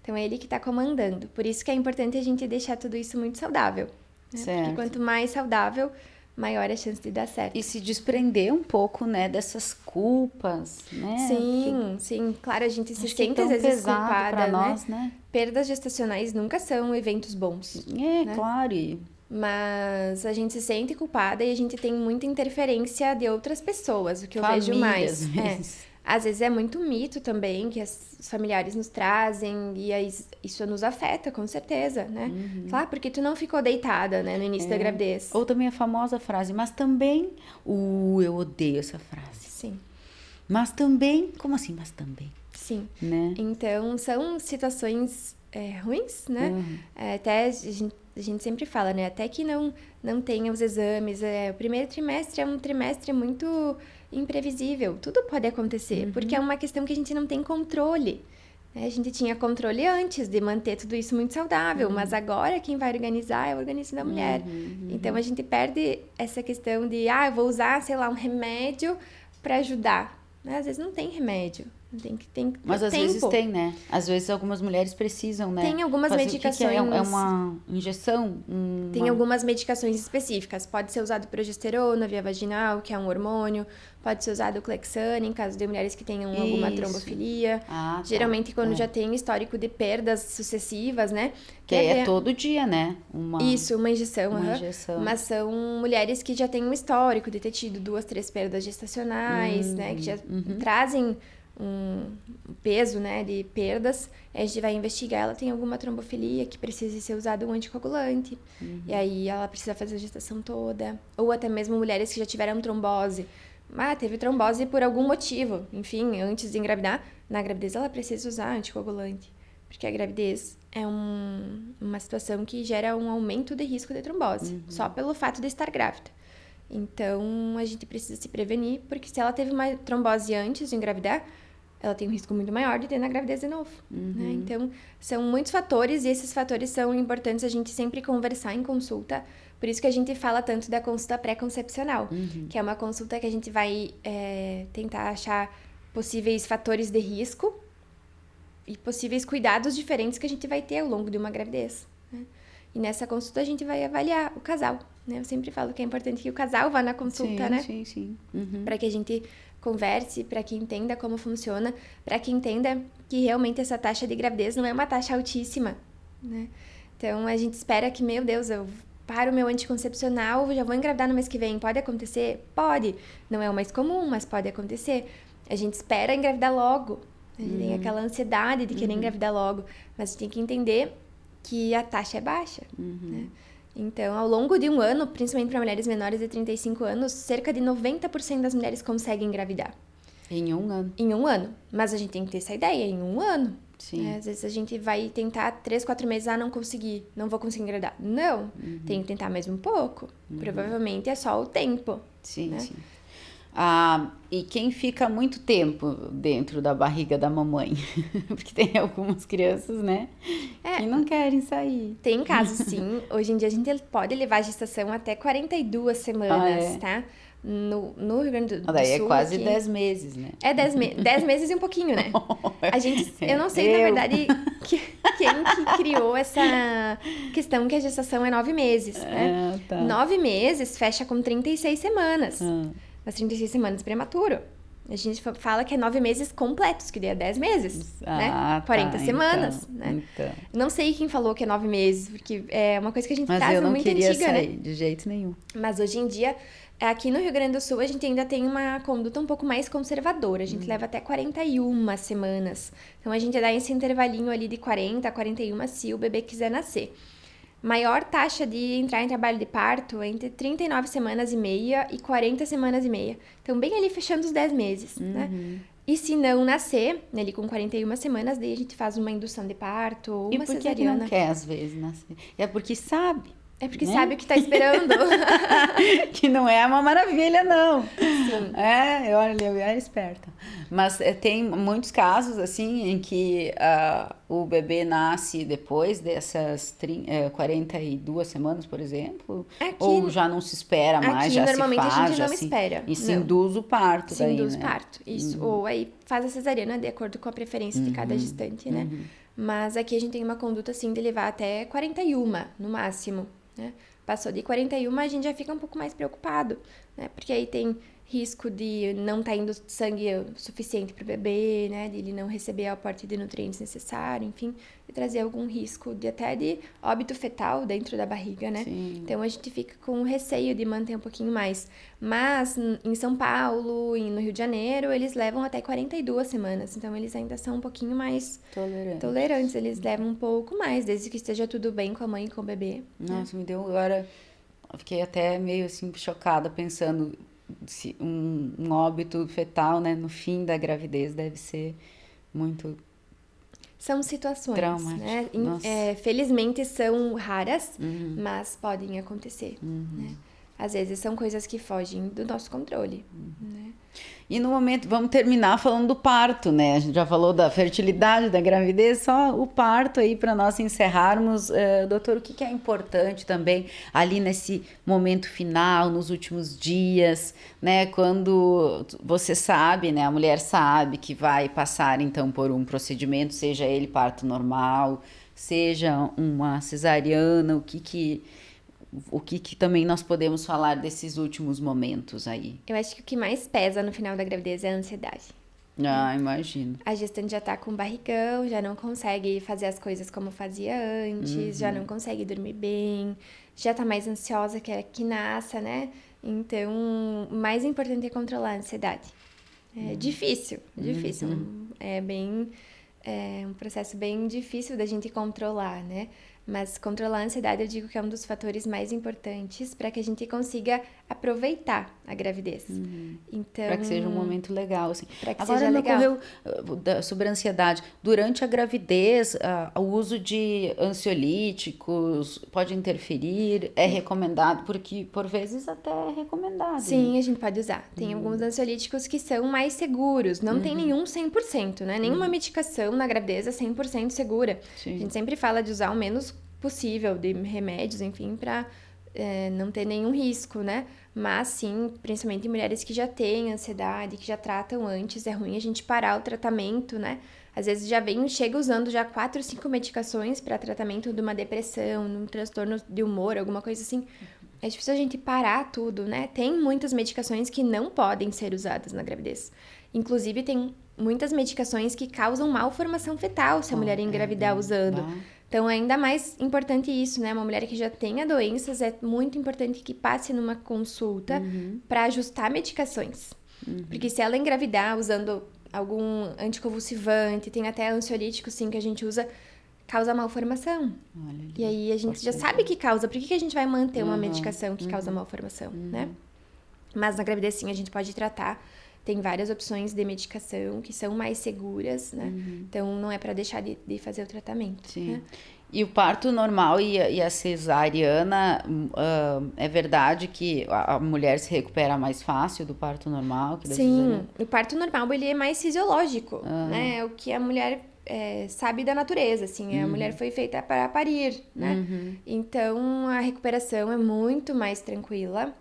Então, é ele que está comandando. Por isso que é importante a gente deixar tudo isso muito saudável. Né? Certo. Porque quanto mais saudável, maior é a chance de dar certo. E se desprender um pouco, né, dessas culpas, né? Sim. Claro, a gente se Acho que é sente tão às vezes pesado culpada, pra nós, né? Perdas gestacionais nunca são eventos bons. Né? Claro. Mas a gente se sente culpada e a gente tem muita interferência de outras pessoas, o que eu vejo mais. Às vezes é muito mito também, que os familiares nos trazem, e aí isso nos afeta, com certeza, né? Claro, porque tu não ficou deitada, né, no início da gravidez. Ou também a famosa frase, mas também... eu odeio essa frase. Sim. Mas também... Como assim, mas também? Sim. Né? Então, são situações ruins, né? Até a gente sempre fala, né? Até que não tenha os exames. O primeiro trimestre é um trimestre muito imprevisível. Tudo pode acontecer, porque é uma questão que a gente não tem controle. Né? A gente tinha controle antes de manter tudo isso muito saudável, mas agora quem vai organizar é o organismo da mulher. Então, a gente perde essa questão de, eu vou usar, sei lá, um remédio para ajudar. Né? Às vezes não tem remédio. Tem mas às tempo. vezes tem, né? Às vezes algumas mulheres precisam, né? Tem algumas medicações. O que é uma injeção? Tem algumas medicações específicas. Pode ser usado progesterona via vaginal, que é um hormônio. Pode ser usado Clexane, em caso de mulheres que tenham alguma trombofilia. Geralmente, quando já tem histórico de perdas sucessivas, né? Que é todo dia, né? Uma injeção. Injeção. Mas são mulheres que já têm um histórico de ter tido 2, 3 perdas gestacionais, né? Que já trazem peso, né, de perdas, a gente vai investigar, ela tem alguma trombofilia que precisa ser usado um anticoagulante, e aí ela precisa fazer a gestação toda, ou até mesmo mulheres que já tiveram trombose, teve trombose por algum motivo, enfim, antes de engravidar, na gravidez ela precisa usar anticoagulante, porque a gravidez é uma situação que gera um aumento de risco de trombose, só pelo fato de estar grávida. Então, a gente precisa se prevenir, porque se ela teve uma trombose antes de engravidar, ela tem um risco muito maior de ter na gravidez de novo, né? Então, são muitos fatores e esses fatores são importantes a gente sempre conversar em consulta. Por isso que a gente fala tanto da consulta pré-concepcional, que é uma consulta que a gente vai tentar achar possíveis fatores de risco e possíveis cuidados diferentes que a gente vai ter ao longo de uma gravidez, né? E nessa consulta a gente vai avaliar o casal, né? Eu sempre falo que é importante que o casal vá na consulta, né? Sim. Para que a gente converse, para que entenda como funciona, para que entenda que realmente essa taxa de gravidez não é uma taxa altíssima, né? Então, a gente espera que, meu Deus, eu paro o meu anticoncepcional, já vou engravidar no mês que vem. Pode acontecer? Pode. Não é o mais comum, mas pode acontecer. A gente espera engravidar logo. A gente tem aquela ansiedade de querer engravidar logo. Mas a gente tem que entender que a taxa é baixa, né? Então, ao longo de um ano, principalmente para mulheres menores de 35 anos, cerca de 90% das mulheres conseguem engravidar. Em um ano. Em um ano. Mas a gente tem que ter essa ideia, em um ano. Sim. Né? Às vezes a gente vai tentar 3, 4 meses, não consegui, não vou conseguir engravidar. Não, tem que tentar mais um pouco. Provavelmente é só o tempo. Sim, né? sim. E quem fica muito tempo dentro da barriga da mamãe? Porque tem algumas crianças, né, que não querem sair. Tem casos, sim. Hoje em dia a gente pode levar a gestação até 42 semanas, tá? No Rio Grande do Sul. Daí é quase aqui, 10 meses, né? É 10 meses e um pouquinho, né? Eu não sei, na verdade, quem que criou essa questão que a gestação é 9 meses, né? Tá. 9 meses fecha com 36 semanas. Mas 36 semanas prematuro. A gente fala que é 9 meses completos, que daí é 10 meses, né? 40 semanas, né? Então. Não sei quem falou que é 9 meses, porque é uma coisa que a gente Mas traz eu não muito queria antiga, sair né? de jeito nenhum. Mas hoje em dia, aqui no Rio Grande do Sul, a gente ainda tem uma conduta um pouco mais conservadora. A gente leva até 41 semanas. Então, a gente dá esse intervalinho ali de 40 a 41 se o bebê quiser nascer. Maior taxa de entrar em trabalho de parto é entre 39 semanas e meia e 40 semanas e meia. Então, bem ali fechando os 10 meses, né? E se não nascer, ali com 41 semanas, daí a gente faz uma indução de parto ou uma por que cesariana. não quer, às vezes, nascer? É porque sabe. É porque né? sabe o que tá esperando. Que não é uma maravilha, não. Sim. Olha, eu era esperta. Mas tem muitos casos, assim, em que o bebê nasce depois dessas 42 semanas, por exemplo. Ou já não se espera mais, já normalmente se faz. a gente não espera. E se induz o parto daí, Se induz o né? parto, isso. Ou aí faz a cesariana de acordo com a preferência de cada gestante, né? Mas aqui a gente tem uma conduta, assim, de levar até 41, no máximo, né? Passou de 41, a gente já fica um pouco mais preocupado, né? Porque aí tem risco de não estar indo sangue suficiente para o bebê, né? De ele não receber o aporte de nutrientes necessário, enfim, de trazer algum risco até de óbito fetal dentro da barriga, né? Sim. Então a gente fica com receio de manter um pouquinho mais. Mas em São Paulo e no Rio de Janeiro, eles levam até 42 semanas, então eles ainda são um pouquinho mais tolerantes. Eles levam um pouco mais, desde que esteja tudo bem com a mãe e com o bebê. Nossa, me deu agora... Eu fiquei até meio assim chocada pensando se um óbito fetal, né, no fim da gravidez deve ser muito São situações, traumático. né? Felizmente são raras, mas podem acontecer, né? Às vezes são coisas que fogem do nosso controle, né? E no momento, vamos terminar falando do parto, né? A gente já falou da fertilidade, da gravidez, só o parto aí para nós encerrarmos. Doutor, o que é importante também ali nesse momento final, nos últimos dias, né? Quando você sabe, né? A mulher sabe que vai passar então por um procedimento, seja ele parto normal, seja uma cesariana, o que também nós podemos falar desses últimos momentos aí? Eu acho que o que mais pesa no final da gravidez é a ansiedade. Imagino. A gestante já tá com barrigão, já não consegue fazer as coisas como fazia antes, já não consegue dormir bem, já tá mais ansiosa que nasça, né? Então, o mais importante é controlar a ansiedade. É difícil. É um processo bem difícil da gente controlar, né? Mas controlar a ansiedade eu digo que é um dos fatores mais importantes para que a gente consiga aproveitar a gravidez. Então, para que seja um momento legal, assim. Para que Agora seja me legal. ocorreu sobre a ansiedade. Durante a gravidez, o uso de ansiolíticos pode interferir? É recomendado? Porque por vezes até é recomendado, Sim, né? a gente pode usar. Tem alguns ansiolíticos que são mais seguros. Não tem nenhum 100%, né? Nenhuma medicação na gravidez é 100% segura. Sim. A gente sempre fala de usar o menos possível de remédios, enfim, para não ter nenhum risco, né? Mas sim, principalmente em mulheres que já têm ansiedade, que já tratam antes, é ruim a gente parar o tratamento, né? Às vezes chega usando já 4, 5 medicações para tratamento de uma depressão, um transtorno de humor, alguma coisa assim. É difícil a gente parar tudo, né? Tem muitas medicações que não podem ser usadas na gravidez. Inclusive, tem muitas medicações que causam malformação fetal se a mulher engravidar usando. Então, é ainda mais importante isso, né? Uma mulher que já tenha doenças, é muito importante que passe numa consulta para ajustar medicações. Porque se ela engravidar usando algum anticonvulsivante, tem até ansiolítico, sim, que a gente usa, causa malformação. Olha, E aí a gente já sabe que causa. Por que a gente vai manter uma medicação que causa malformação, né? Mas na gravidez, sim, a gente pode tratar. Tem várias opções de medicação que são mais seguras, né? Então, não é para deixar de fazer o tratamento. Sim. Né? E o parto normal e a cesariana, é verdade que a mulher se recupera mais fácil do parto normal que da cesariana? Sim, o parto normal, ele é mais fisiológico, né? É o que a mulher sabe da natureza, assim. A mulher foi feita para parir, né? Então, a recuperação é muito mais tranquila,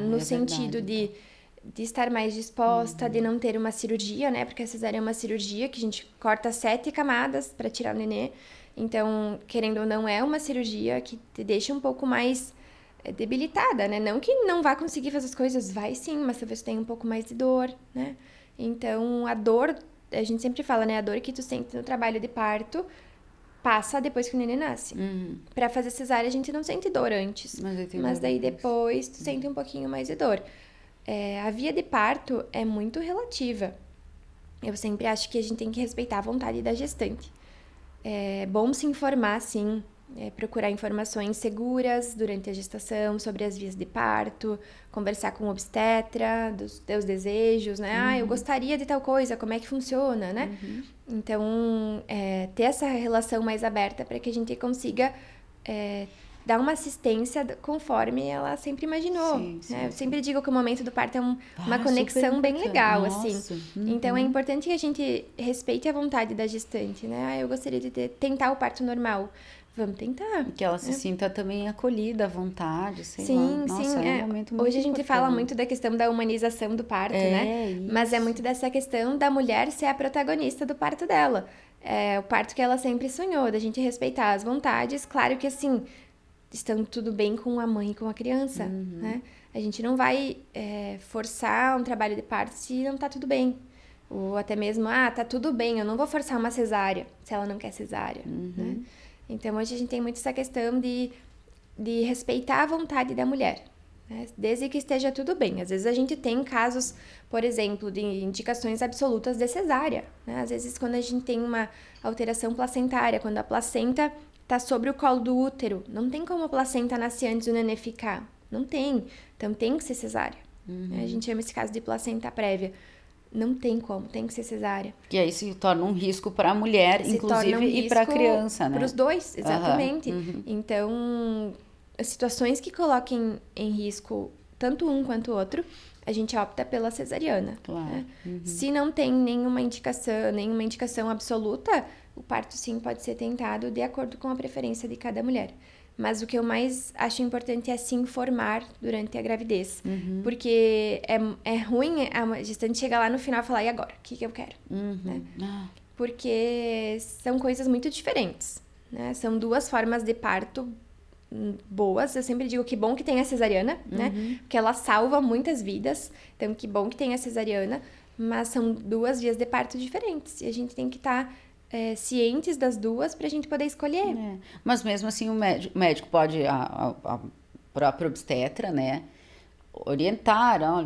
no sentido verdade, de estar mais disposta, de não ter uma cirurgia, né? Porque a cesárea é uma cirurgia que a gente corta 7 camadas para tirar o nenê. Então, querendo ou não, é uma cirurgia que te deixa um pouco mais debilitada, né? Não que não vá conseguir fazer as coisas, vai sim, mas talvez tenha um pouco mais de dor, né? Então, a dor, a gente sempre fala, né? A dor que tu sente no trabalho de parto passa depois que o neném nasce. Para fazer cesárea, a gente não sente dor antes. Mas daí depois tu sente um pouquinho mais de dor. A via de parto é muito relativa. Eu sempre acho que a gente tem que respeitar a vontade da gestante. É bom se informar, sim, procurar informações seguras durante a gestação sobre as vias de parto, conversar com o obstetra dos teus desejos, né? Eu gostaria de tal coisa, como é que funciona, né? Então, ter essa relação mais aberta para que a gente consiga dar uma assistência conforme ela sempre imaginou. Sim, sim, né? Eu sempre digo que o momento do parto é uma conexão bem super legal, importante. assim. Então, é importante que a gente respeite a vontade da gestante, né? Eu gostaria de tentar o parto normal. Vamos tentar. Que ela se sinta também acolhida, à vontade, sei lá. Sim, Nossa, sim. é um momento muito Hoje a gente importante. fala muito da questão da humanização do parto, né? Isso. Mas é muito dessa questão da mulher ser a protagonista do parto dela. É o parto que ela sempre sonhou, da gente respeitar as vontades. Claro que, assim, estando tudo bem com a mãe e com a criança, né? A gente não vai forçar um trabalho de parto se não tá tudo bem. Ou até mesmo, tá tudo bem, eu não vou forçar uma cesárea se ela não quer cesárea, né? Então, hoje a gente tem muito essa questão de respeitar a vontade da mulher, né? Desde que esteja tudo bem. Às vezes a gente tem casos, por exemplo, de indicações absolutas de cesárea, né? Às vezes quando a gente tem uma alteração placentária, quando a placenta tá sobre o colo do útero, não tem como a placenta nascer antes do nenê ficar. Não tem. Então tem que ser cesárea. A gente chama esse caso de placenta prévia. Não tem como, tem que ser cesárea. Que aí se torna um risco para a mulher, inclusive, e para a criança, né? Para os dois, exatamente. Então, as situações que coloquem em risco tanto um quanto o outro, a gente opta pela cesariana. Claro. Né? Se não tem nenhuma indicação absoluta, o parto sim pode ser tentado de acordo com a preferência de cada mulher. Mas o que eu mais acho importante é se informar durante a gravidez. Porque é ruim a gestante chegar lá no final e falar, e agora? O que eu quero? Né? Porque são coisas muito diferentes. Né? São 2 formas de parto boas. Eu sempre digo que bom que tem a cesariana, né? Porque ela salva muitas vidas. Então, que bom que tem a cesariana. Mas são 2 vias de parto diferentes. E a gente tem que estar cientes das 2 para a gente poder escolher. Mas mesmo assim o médico pode, a própria obstetra, né, orientar, ó,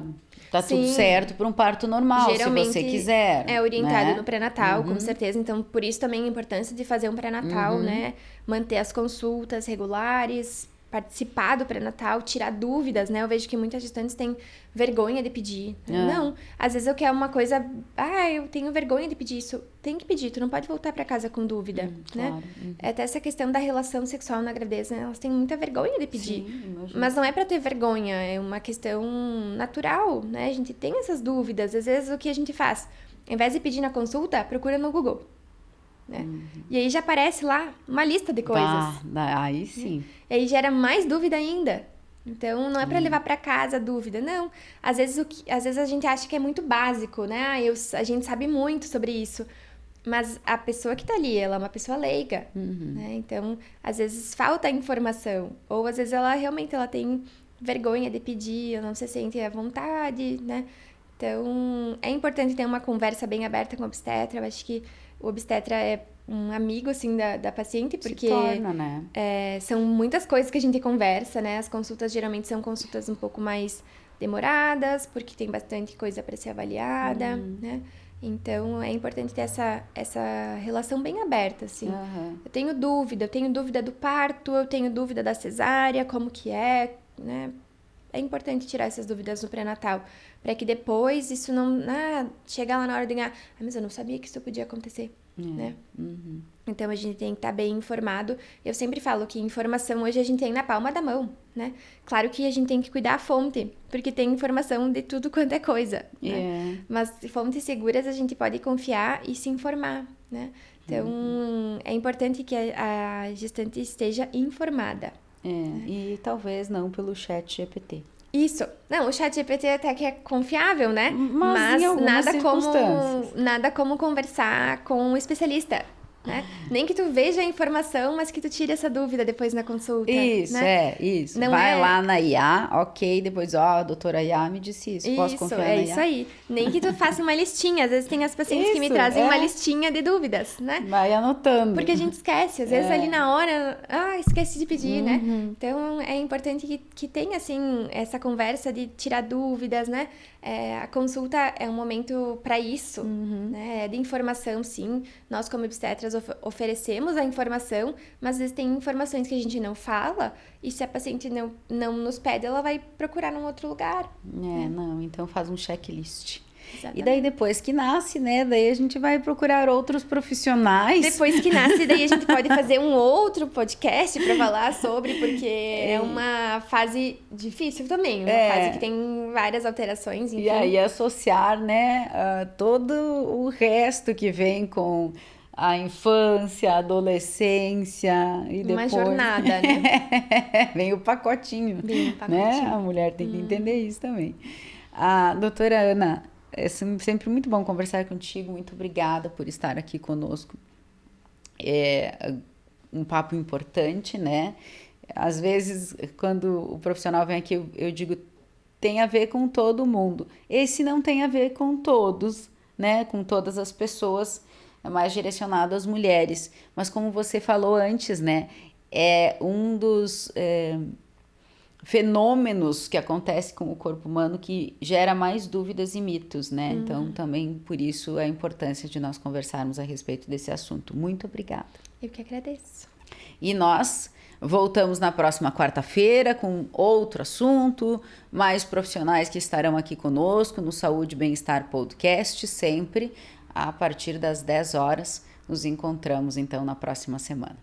tá tudo Sim. certo para um parto normal, Geralmente, se você quiser. é orientado né? no pré-natal, com certeza. Então, por isso também a importância de fazer um pré-natal, né? Manter as consultas regulares, participar do pré-natal, tirar dúvidas, né? Eu vejo que muitas gestantes têm vergonha de pedir. Não, às vezes eu quero uma coisa... eu tenho vergonha de pedir isso. Tem que pedir, tu não pode voltar para casa com dúvida, né? Claro. É até essa questão da relação sexual na gravidez, né? Elas têm muita vergonha de pedir. Sim, imagino. Mas não é para ter vergonha, é uma questão natural, né? A gente tem essas dúvidas. Às vezes, o que a gente faz? Ao invés de pedir na consulta, procura no Google. Né? E aí já aparece lá uma lista de coisas. Aí sim. E aí gera mais dúvida ainda. Então, não é para levar para casa a dúvida, não. Às vezes a gente acha que é muito básico, né? A gente sabe muito sobre isso. Mas a pessoa que tá ali, ela é uma pessoa leiga, né? Então, às vezes falta informação. Ou às vezes ela realmente tem vergonha de pedir, ou não se sente à vontade, né? Então, é importante ter uma conversa bem aberta com o obstetra. Eu acho que o obstetra é um amigo, assim, da paciente, porque Se torna, né? são muitas coisas que a gente conversa, né? As consultas geralmente são consultas um pouco mais demoradas, porque tem bastante coisa para ser avaliada, né? Então, é importante ter essa relação bem aberta, assim. Eu tenho dúvida do parto, eu tenho dúvida da cesárea, como que é, né? É importante tirar essas dúvidas no pré-natal, para que depois isso não... chegar lá na hora de ganhar... mas eu não sabia que isso podia acontecer, né? Então, a gente tem que estar bem informado. Eu sempre falo que informação hoje a gente tem na palma da mão, né? Claro que a gente tem que cuidar a fonte, porque tem informação de tudo quanto é coisa, né? Mas fontes seguras a gente pode confiar e se informar, né? Então, é importante que a gestante esteja informada. E talvez não pelo chat GPT. Isso. Não, o chat GPT até que é confiável, né? Mas em algumas circunstâncias. Nada como conversar com um especialista, né? Nem que tu veja a informação, mas que tu tire essa dúvida depois na consulta. Isso, né? isso. Não vai lá na IA, ok, depois, a doutora IA me disse isso, posso confiar na IA? Isso aí. Nem que tu faça uma listinha. Às vezes tem as pacientes que me trazem uma listinha de dúvidas, né? Vai anotando. Porque a gente esquece. Às vezes ali na hora, esqueci de pedir, né? Então, é importante que tenha, assim, essa conversa de tirar dúvidas, né? A consulta é um momento para isso, né? É de informação, sim. Nós, como obstetras, oferecemos a informação, mas às vezes tem informações que a gente não fala, e se a paciente não nos pede, ela vai procurar num outro lugar. Não, então faz um checklist. Exatamente. E daí depois que nasce, né? Daí a gente vai procurar outros profissionais. Depois que nasce, daí a gente pode fazer um outro podcast para falar sobre, porque é uma fase difícil também, uma fase que tem várias alterações, enfim. E aí associar, né, todo o resto que vem com a infância, a adolescência e depois... Uma jornada, né? Vem o pacotinho. Vem o pacotinho. Né? A mulher tem que entender isso também. Doutora Ana, é sempre muito bom conversar contigo. Muito obrigada por estar aqui conosco. É um papo importante, né? Às vezes, quando o profissional vem aqui, eu digo, tem a ver com todo mundo. Esse não tem a ver com todos, né? Com todas as pessoas, é mais direcionado às mulheres. Mas como você falou antes, né? É um dos... fenômenos que acontece com o corpo humano que gera mais dúvidas e mitos, né? Então, também por isso a importância de nós conversarmos a respeito desse assunto. Muito obrigada. Eu que agradeço. E nós voltamos na próxima quarta-feira com outro assunto, mais profissionais que estarão aqui conosco no Saúde e Bem-Estar Podcast, sempre a partir das 10 horas. Nos encontramos, então, na próxima semana.